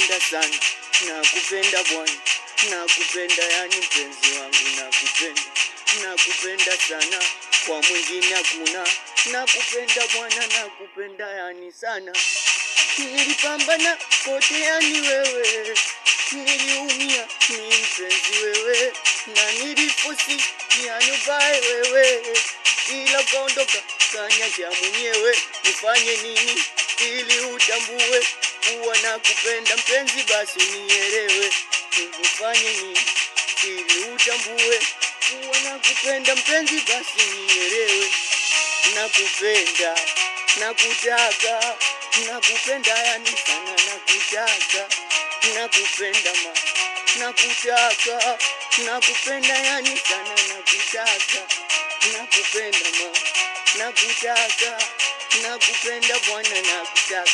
nakupenda sana, nakupenda bwana, nakupenda yani mpenzi wangu, nakupenda sana, kwa mwingine hakuna. Nakupenda bwana, nakupenda yani sana. Nilipambana kote yani wewe, niliumia ni mpenzi wewe, na nilifosi yani ubae wewe, ila kaondoka kaniacha mwenyewe. Nifanye nini ili utambue kuwa nakupenda mpenzi? Basi nielewe. Nifanye nini ili utambue kuwa nakupenda mpenzi? Basi nielewe. Nakupenda, nakutaka, nakupenda yani sana, nakutaka, nakupenda nakutaka, nakupenda yani sana, nakutaka, nakupenda nakutaka, nakupenda bwana, nakutaka.